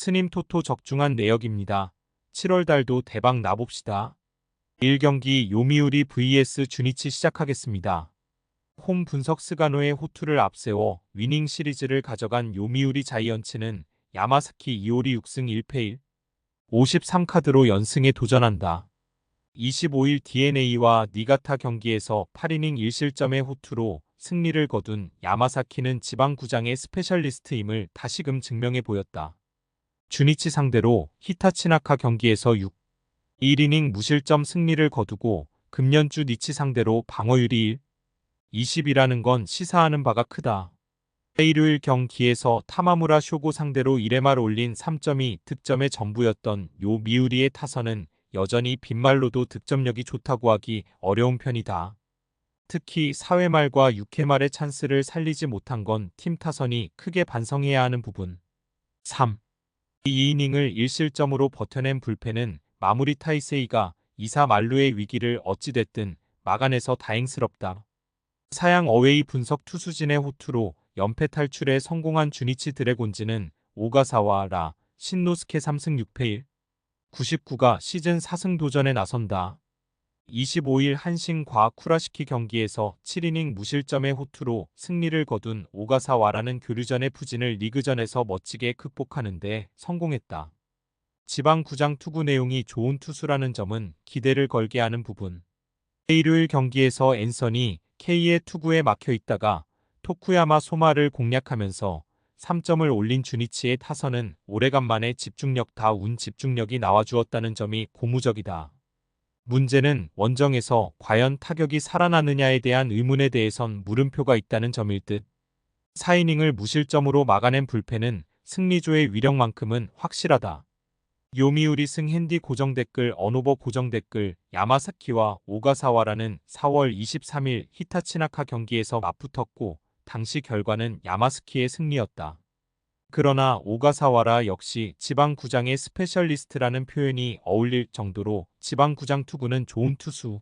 스님 토토 적중한 내역입니다. 7월 달도 대박 나봅시다. 1경기 요미우리 vs 주니치 시작하겠습니다. 홈 분석 스가노의 호투를 앞세워 위닝 시리즈를 가져간 요미우리 자이언츠는 야마사키 이오리 6승 1패 53카드로 연승에 도전한다. 25일 DeNA와 니가타 경기에서 8이닝 1실점의 호투로 승리를 거둔 야마사키는 지방구장의 스페셜리스트임을 다시금 증명해 보였다. 주니치 상대로 히타치나카 경기에서 1이닝 무실점 승리를 거두고 금년주 니치 상대로 방어율이 20이라는 건 시사하는 바가 크다. 일요일 경기에서 타마무라 쇼고 상대로 1회말 올린 3점이 득점의 전부였던 요 미우리의 타선은 여전히 빈말로도 득점력이 좋다고 하기 어려운 편이다. 특히 4회말과 6회말의 찬스를 살리지 못한 건 팀 타선이 크게 반성해야 하는 부분. 3. 2이닝을 1실점으로 버텨낸 불펜은 마무리 타이세이가 2사 만루의 위기를 어찌됐든 막아내서 다행스럽다. 사양 어웨이 분석 투수진의 호투로 연패 탈출에 성공한 주니치 드래곤즈는 오가사와 라 신노스케 3승 6패 99가 시즌 4승 도전에 나선다. 25일 한신과 쿠라시키 경기에서 7이닝 무실점의 호투로 승리를 거둔 오가사와라는 교류전의 부진을 리그전에서 멋지게 극복하는 데 성공했다. 지방구장 투구 내용이 좋은 투수라는 점은 기대를 걸게 하는 부분. 일요일 경기에서 앤서니 K의 투구에 막혀 있다가 토쿠야마 소마를 공략하면서 3점을 올린 주니치의 타선은 오래간만에 집중력다운 집중력이 나와주었다는 점이 고무적이다. 문제는 원정에서 과연 타격이 살아나느냐에 대한 의문에 대해선 물음표가 있다는 점일 듯. 4이닝을 무실점으로 막아낸 불펜은 승리조의 위력만큼은 확실하다. 요미우리 승 핸디 고정댓글 언오버 고정댓글 야마사키와 오가사와라는 4월 23일 히타치나카 경기에서 맞붙었고 당시 결과는 야마사키의 승리였다. 그러나 오가사와라 역시 지방구장의 스페셜리스트라는 표현이 어울릴 정도로 지방구장 투구는 좋은 투수.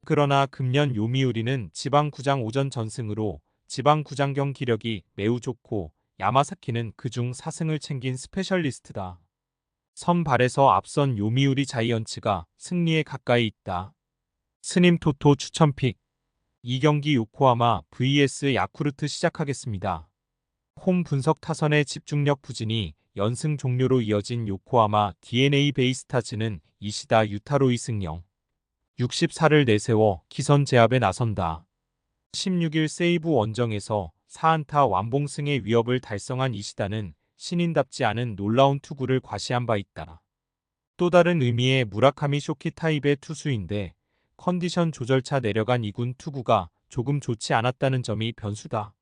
그러나 금년 요미우리는 지방구장 오전 전승으로 지방구장경 기력이 매우 좋고 야마사키는 그중 4승을 챙긴 스페셜리스트다. 선발에서 앞선 요미우리 자이언츠가 승리에 가까이 있다. 스님 토토 추천픽 2경기 요코하마 vs 야쿠르트 시작하겠습니다. 홈 분석 타선의 집중력 부진이 연승 종료로 이어진 요코하마 DeNA 베이스타즈는 이시다 유타로 2승 0. 64를 내세워 기선 제압에 나선다. 16일 세이브 원정에서 4안타 완봉승의 위협을 달성한 이시다는 신인답지 않은 놀라운 투구를 과시한 바 있다. 또 다른 의미의 무라카미 쇼키 타입의 투수인데 컨디션 조절차 내려간 2군 투구가 조금 좋지 않았다는 점이 변수다.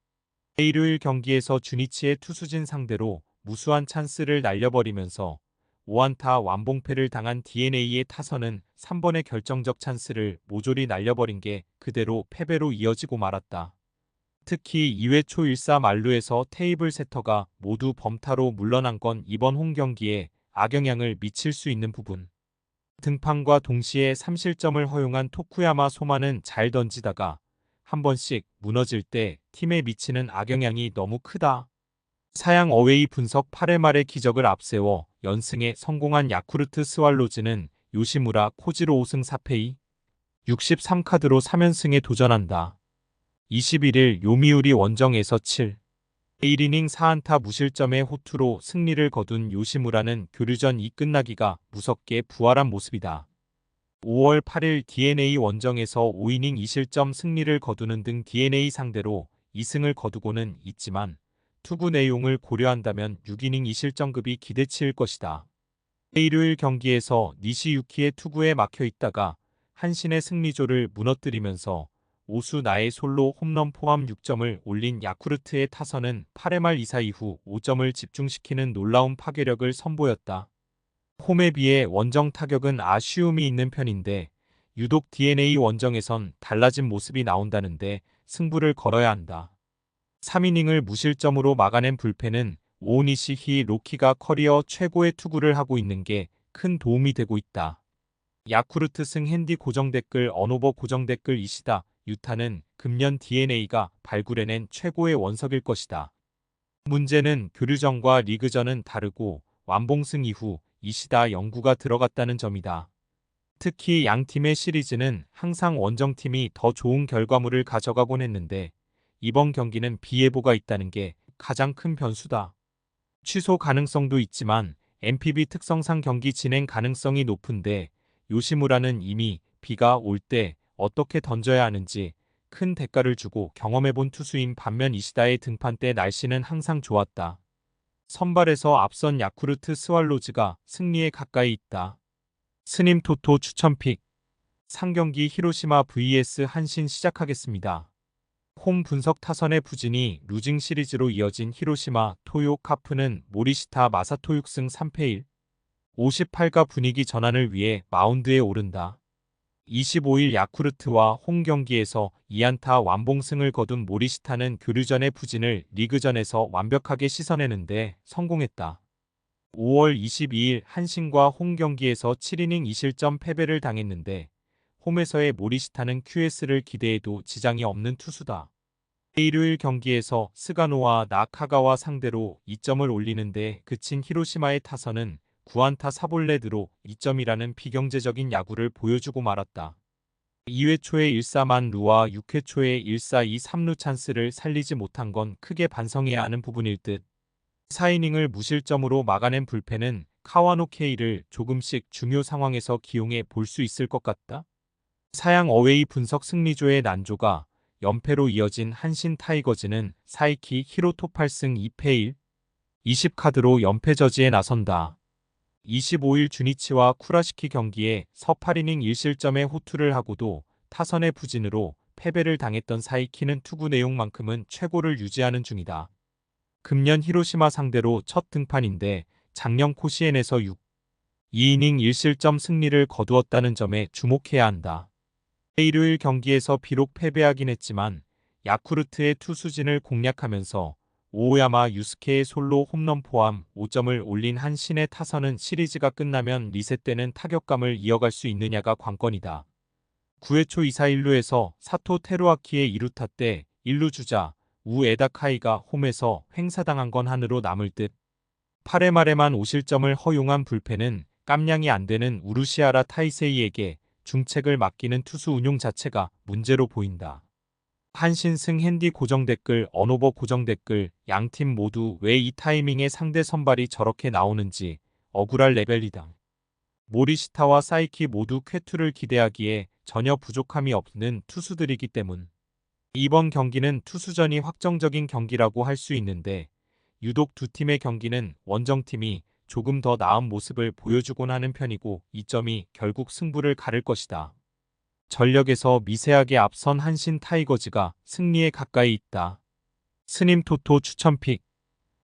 일요일 경기에서 주니치의 투수진 상대로 무수한 찬스를 날려버리면서 5안타 완봉패를 당한 DeNA의 타선은 3번의 결정적 찬스를 모조리 날려버린 게 그대로 패배로 이어지고 말았다. 특히 2회 초 1사 만루에서 테이블 세터가 모두 범타로 물러난 건 이번 홈 경기에 악영향을 미칠 수 있는 부분. 등판과 동시에 3실점을 허용한 토쿠야마 소마는 잘 던지다가 한 번씩 무너질 때 팀에 미치는 악영향이 너무 크다. 사양 어웨이 분석 8회 말의 기적을 앞세워 연승에 성공한 야쿠르트 스왈로즈는 요시무라 코지로 5승 4패 63카드로 3연승에 도전한다. 21일 요미우리 원정에서 1이닝 4안타 무실점의 호투로 승리를 거둔 요시무라는 교류전이 끝나기가 무섭게 부활한 모습이다. 5월 8일 DeNA 원정에서 5이닝 2실점 승리를 거두는 등 DeNA 상대로 2승을 거두고는 있지만 투구 내용을 고려한다면 6이닝 2실점급이 기대치일 것이다. 일요일 경기에서 니시유키의 투구에 막혀 있다가 한신의 승리조를 무너뜨리면서 오수 나의 솔로 홈런 포함 6점을 올린 야쿠르트의 타선은 8회 말 2사 이후 5점을 집중시키는 놀라운 파괴력을 선보였다. 홈에 비해 원정 타격은 아쉬움이 있는 편인데 유독 DeNA 원정에선 달라진 모습이 나온다는데 승부를 걸어야 한다. 3이닝을 무실점으로 막아낸 불펜은 오니시히 로키가 커리어 최고의 투구를 하고 있는 게 큰 도움이 되고 있다. 야쿠르트 승 핸디 고정댓글 언오버 고정댓글 이시다 유타는 금년 DeNA가 발굴해낸 최고의 원석일 것이다. 문제는 교류전과 리그전은 다르고 완봉승 이후 이시다 영구가 들어갔다는 점이다. 특히 양팀의 시리즈는 항상 원정팀이 더 좋은 결과물을 가져가곤 했는데 이번 경기는 비예보가 있다는 게 가장 큰 변수다. 취소 가능성도 있지만 NPB 특성상 경기 진행 가능성이 높은데 요시무라는 이미 비가 올 때 어떻게 던져야 하는지 큰 대가를 주고 경험해본 투수인 반면 이시다의 등판 때 날씨는 항상 좋았다. 선발에서 앞선 야쿠르트 스왈로즈가 승리에 가까이 있다. 스님 토토 추천픽 상경기 히로시마 vs 한신 시작하겠습니다. 홈 분석 타선의 부진이 루징 시리즈로 이어진 히로시마 토요 카프는 모리시타 마사토 6승 3패 1, 58가 분위기 전환을 위해 마운드에 오른다. 25일 야쿠르트와 홈 경기에서 2안타 완봉승을 거둔 모리시타는 교류전의 부진을 리그전에서 완벽하게 씻어내는데 성공했다. 5월 22일 한신과 홈 경기에서 7이닝 2실점 패배를 당했는데 홈에서의 모리시타는 QS를 기대해도 지장이 없는 투수다. 일요일 경기에서 스가노와 나카가와 상대로 2점을 올리는데 그친 히로시마의 타선은 9안타 4볼넷으로 2점이라는 비경제적인 야구를 보여주고 말았다. 2회 초에 1사만 루와 6회 초에 1사2 3루 찬스를 살리지 못한 건 크게 반성해야 하는 부분일 듯. 4이닝을 무실점으로 막아낸 불펜은 카와노 K를 조금씩 중요 상황에서 기용해 볼 수 있을 것 같다. 사양 어웨이 분석 승리조의 난조가 연패로 이어진 한신 타이거즈는 사이키 히로토 8승 2패 1, 20카드로 연패 저지에 나선다. 25일 주니치와 쿠라시키 경기에 서 8이닝 1실점의 호투를 하고도 타선의 부진으로 패배를 당했던 사이키는 투구 내용만큼은 최고를 유지하는 중이다. 금년 히로시마 상대로 첫 등판인데 작년 코시엔에서 6, 2이닝 1실점 승리를 거두었다는 점에 주목해야 한다. 일요일 경기에서 비록 패배하긴 했지만 야쿠르트의 투수진을 공략하면서 오야마 유스케의 솔로 홈런 포함 5점을 올린 한신의 타선은 시리즈가 끝나면 리셋되는 타격감을 이어갈 수 있느냐가 관건이다. 9회 초 2사 1루에서 사토 테루아키의 2루타 때 1루 주자 우에다 카이가 홈에서 횡사당한 건 한으로 남을 듯. 8회 말에만 5실점을 허용한 불펜은 깜냥이 안 되는 우루시아라 타이세이에게 중책을 맡기는 투수 운용 자체가 문제로 보인다. 한신승 핸디 고정 댓글 언오버 고정 댓글 양팀 모두 왜 이 타이밍에 상대 선발이 저렇게 나오는지 억울할 레벨이다. 모리시타와 사이키 모두 쾌투를 기대하기에 전혀 부족함이 없는 투수들이기 때문. 이번 경기는 투수전이 확정적인 경기라고 할 수 있는데 유독 두 팀의 경기는 원정팀이 조금 더 나은 모습을 보여주곤 하는 편이고 이 점이 결국 승부를 가를 것이다. 전력에서 미세하게 앞선 한신 타이거즈가 승리에 가까이 있다. 스님 토토 추천픽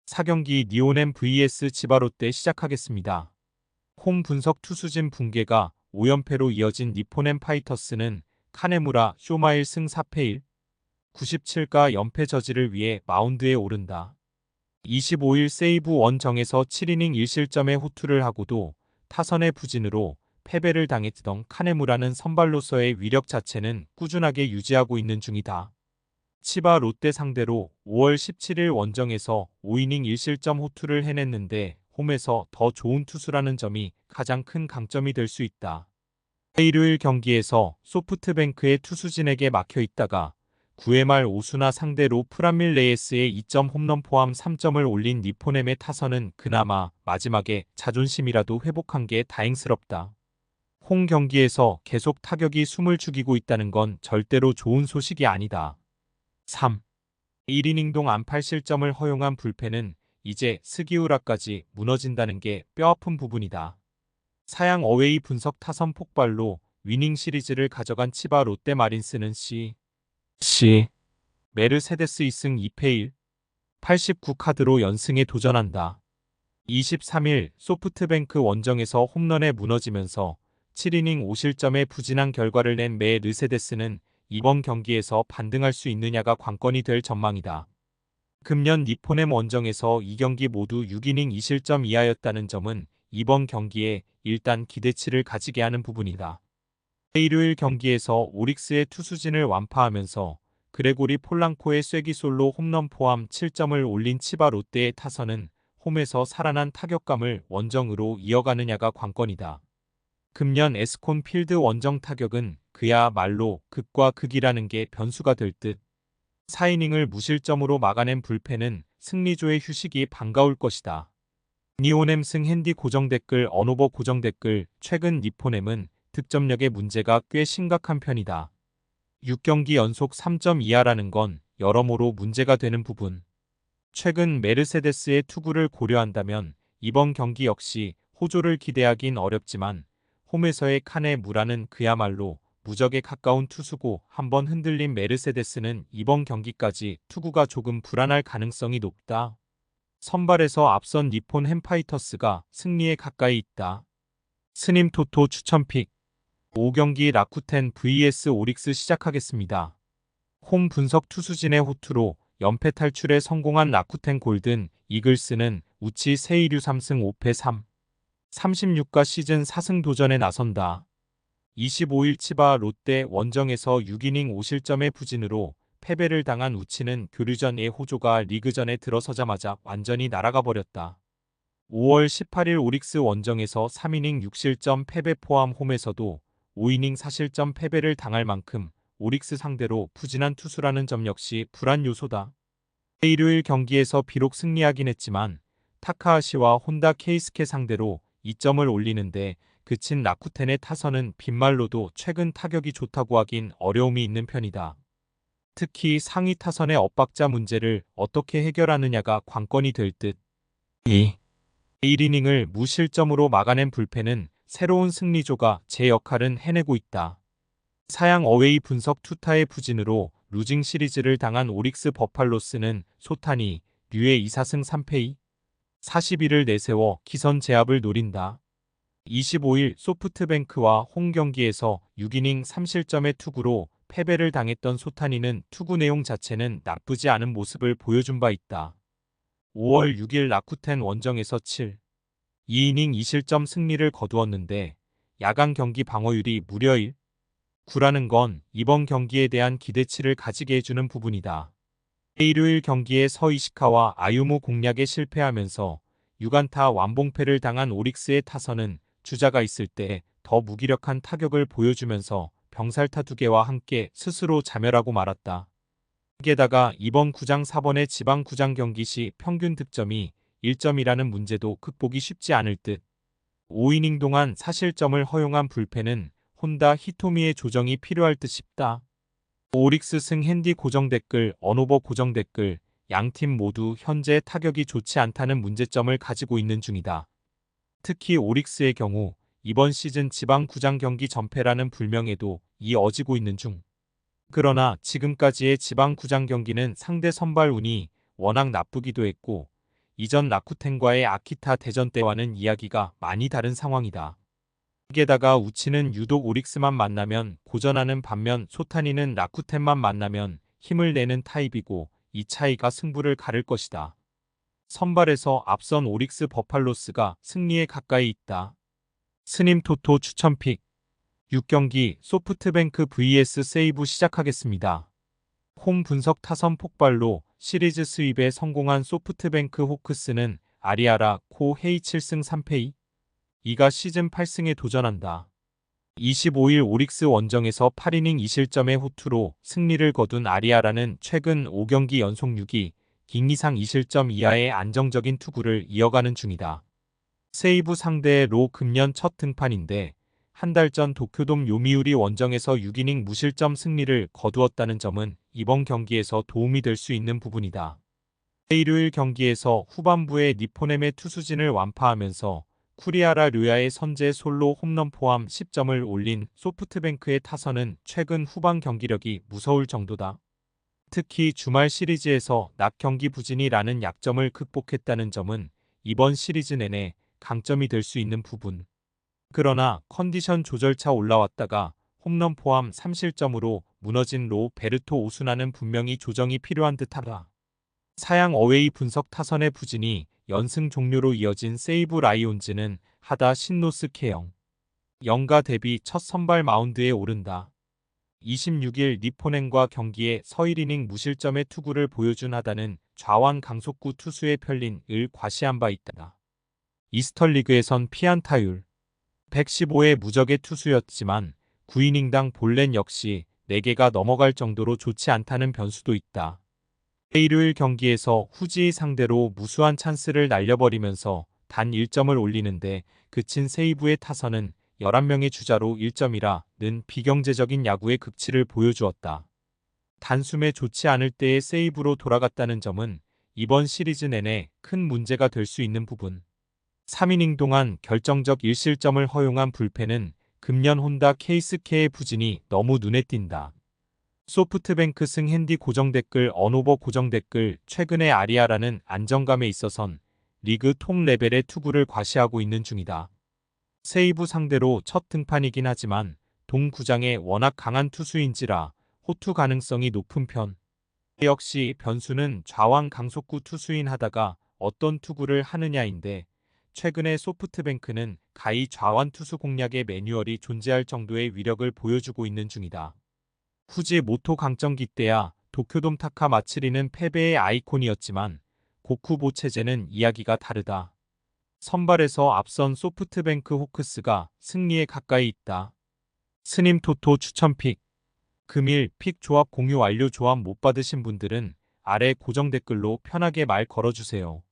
4경기 니오넴 vs 지바롯데 시작하겠습니다. 홈 분석 투수진 붕괴가 5연패로 이어진 니포넴 파이터스는 카네무라 쇼마일 승 4패 1, 97가 연패 저지를 위해 마운드에 오른다. 25일 세이브 원정에서 7이닝 1실점의 호투를 하고도 타선의 부진으로 패배를 당했던 카네무라는 선발로서의 위력 자체는 꾸준하게 유지하고 있는 중이다. 치바 롯데 상대로 5월 17일 원정에서 5이닝 1실점 호투를 해냈는데 홈에서 더 좋은 투수라는 점이 가장 큰 강점이 될 수 있다. 일요일 경기에서 소프트뱅크의 투수진에게 막혀 있다가 9회 말 오수나 상대로 프라밀 레이스의 2점 홈런 포함 3점을 올린 니포넴의 타선은 그나마 마지막에 자존심이라도 회복한 게 다행스럽다. 홈 경기에서 계속 타격이 숨을 죽이고 있다는 건 절대로 좋은 소식이 아니다. 3. 1이닝 동안 8실점을 허용한 불펜은 이제 스기우라까지 무너진다는 게 뼈아픈 부분이다. 사양 어웨이 분석 타선 폭발로 위닝 시리즈를 가져간 치바 롯데 마린스는 메르세데스 2승 2패 1, 89카드로 연승에 도전한다. 23일 소프트뱅크 원정에서 홈런에 무너지면서 7이닝 5실점의 부진한 결과를 낸 메르세데스는 이번 경기에서 반등할 수 있느냐가 관건이 될 전망이다. 금년 니포넴 원정에서 2경기 모두 6이닝 2실점 이하였다는 점은 이번 경기에 일단 기대치를 가지게 하는 부분이다. 일요일 경기에서 오릭스의 투수진을 완파하면서 그레고리 폴랑코의 쐐기솔로 홈런 포함 7점을 올린 치바 롯데의 타선은 홈에서 살아난 타격감을 원정으로 이어가느냐가 관건이다. 금년 에스콘 필드 원정 타격은 그야말로 극과 극이라는 게 변수가 될 듯. 4이닝을 무실점으로 막아낸 불펜은 승리조의 휴식이 반가울 것이다. 니오넴승 핸디 고정 댓글 언오버 고정 댓글 최근 니포넴은 득점력의 문제가 꽤 심각한 편이다. 6경기 연속 3점 이하라는 건 여러모로 문제가 되는 부분. 최근 메르세데스의 투구를 고려한다면 이번 경기 역시 호조를 기대하긴 어렵지만 홈에서의 칸의 무라는 그야말로 무적에 가까운 투수고 한번 흔들린 메르세데스는 이번 경기까지 투구가 조금 불안할 가능성이 높다. 선발에서 앞선 니폰 햄파이터스가 승리에 가까이 있다. 스님 토토 추천픽 5경기 라쿠텐 vs 오릭스 시작하겠습니다. 홈 분석 투수진의 호투로 연패 탈출에 성공한 라쿠텐 골든 이글스는 우치 세이류 3승 5패 3, 36가 시즌 4승 도전에 나선다. 25일 치바 롯데 원정에서 6이닝 5실점의 부진으로 패배를 당한 우치는 교류전의 호조가 리그전에 들어서자마자 완전히 날아가 버렸다. 5월 18일 오릭스 원정에서 3이닝 6실점 패배 포함 홈에서도 5이닝 4실점 패배를 당할 만큼 오릭스 상대로 부진한 투수라는 점 역시 불안 요소다. 일요일 경기에서 비록 승리하긴 했지만 타카하시와 혼다 케이스케 상대로 2점을 올리는데 그친 라쿠텐의 타선은 빈말로도 최근 타격이 좋다고 하긴 어려움이 있는 편이다. 특히 상위 타선의 엇박자 문제를 어떻게 해결하느냐가 관건이 될 듯. 1이닝을 무실점으로 막아낸 불펜은 새로운 승리조가 제 역할은 해내고 있다. 사양 어웨이 분석 투타의 부진으로 루징 시리즈를 당한 오릭스 버팔로스는 소타니, 류의 2사승 3패 41을 내세워 기선 제압을 노린다. 25일 소프트뱅크와 홈 경기에서 6이닝 3실점의 투구로 패배를 당했던 소타니는 투구 내용 자체는 나쁘지 않은 모습을 보여준 바 있다. 5월 6일 라쿠텐 원정에서 7, 2이닝 2실점 승리를 거두었는데 야간 경기 방어율이 무려 1, 9라는 건 이번 경기에 대한 기대치를 가지게 해주는 부분이다. 일요일 경기에 서이시카와 아유무 공략에 실패하면서 6안타 완봉패를 당한 오릭스의 타선은 주자가 있을 때 더 무기력한 타격을 보여주면서 병살타 2개와 함께 스스로 자멸하고 말았다. 게다가 이번 구장 4번의 지방 구장 경기 시 평균 득점이 1점이라는 문제도 극복이 쉽지 않을 듯. 5이닝 동안 사실점을 허용한 불펜은 혼다 히토미의 조정이 필요할 듯 싶다. 오릭스 승 핸디 고정 댓글 언오버 고정 댓글 양팀 모두 현재 타격이 좋지 않다는 문제점을 가지고 있는 중이다. 특히 오릭스의 경우 이번 시즌 지방 구장 경기 전패라는 불명예도 이어지고 있는 중. 그러나 지금까지의 지방 구장 경기는 상대 선발 운이 워낙 나쁘기도 했고 이전 라쿠텐과의 아키타 대전 때와는 이야기가 많이 다른 상황이다. 게다가 우치는 유독 오릭스만 만나면 고전하는 반면 소타니는 라쿠텐만 만나면 힘을 내는 타입이고 이 차이가 승부를 가를 것이다. 선발에서 앞선 오릭스 버팔로스가 승리에 가까이 있다. 스님 토토 추천픽 6경기 소프트뱅크 vs 세이브 시작하겠습니다. 홈 분석 타선 폭발로 시리즈 스윕에 성공한 소프트뱅크 호크스는 아리아라 코 헤이 7승 3패 2가 시즌 8승에 도전한다. 25일 오릭스 원정에서 8이닝 2실점의 호투로 승리를 거둔 아리아라는 최근 5경기 연속 6위, 긴 이상 2실점 이하의 안정적인 투구를 이어가는 중이다. 세이브 상대로 금년 첫 등판인데 한 달 전 도쿄돔 요미우리 원정에서 6이닝 무실점 승리를 거두었다는 점은 이번 경기에서 도움이 될 수 있는 부분이다. 일요일 경기에서 후반부에 니포넴의 투수진을 완파하면서 쿠리아라 류야의 선제 솔로 홈런 포함 10점을 올린 소프트뱅크의 타선은 최근 후반 경기력이 무서울 정도다. 특히 주말 시리즈에서 낮 경기 부진이라는 약점을 극복했다는 점은 이번 시리즈 내내 강점이 될 수 있는 부분. 그러나 컨디션 조절차 올라왔다가 홈런 포함 3실점으로 무너진 로 베르토 오수나는 분명히 조정이 필요한 듯하다. 사양 어웨이 분석 타선의 부진이 연승 종료로 이어진 세이브 라이온즈는 하다 신노스 케영 영가 데뷔 첫 선발 마운드에 오른다. 26일 니포넨과 경기에 서일이닝 무실점의 투구를 보여준 하다는 좌완 강속구 투수의 편린을 과시한 바 있다. 이스터리그에선 피안타율 115의 무적의 투수였지만 9이닝당 볼넷 역시 4개가 넘어갈 정도로 좋지 않다는 변수도 있다. 일요일 경기에서 후지 상대로 무수한 찬스를 날려버리면서 단 1점을 올리는데 그친 세이브의 타선은 11명의 주자로 1점이라는 비경제적인 야구의 극치를 보여주었다. 단숨에 좋지 않을 때의 세이브로 돌아갔다는 점은 이번 시리즈 내내 큰 문제가 될 수 있는 부분. 3이닝 동안 결정적 1실점을 허용한 불펜은 금년 혼다 케이스케의 부진이 너무 눈에 띈다. 소프트뱅크 승 핸디 고정댓글 언오버 고정댓글 최근의 아리아라는 안정감에 있어선 리그 톱 레벨의 투구를 과시하고 있는 중이다. 세이브 상대로 첫 등판이긴 하지만 동구장에 워낙 강한 투수인지라 호투 가능성이 높은 편. 역시 변수는 좌완 강속구 투수인 하다가 어떤 투구를 하느냐인데 최근에 소프트뱅크는 가히 좌완 투수 공략의 매뉴얼이 존재할 정도의 위력을 보여주고 있는 중이다. 후지 모토 강정기 때야 도쿄돔 타카 마츠리는 패배의 아이콘이었지만 고쿠보 체제는 이야기가 다르다. 선발에서 앞선 소프트뱅크 호크스가 승리에 가까이 있다. 스님 토토 추천픽 금일 픽 조합 공유 완료. 조합 못 받으신 분들은 아래 고정 댓글로 편하게 말 걸어주세요.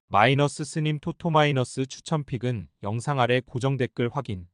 마이너스 스님 토토 마이너스 추천픽은 영상 아래 고정 댓글 확인.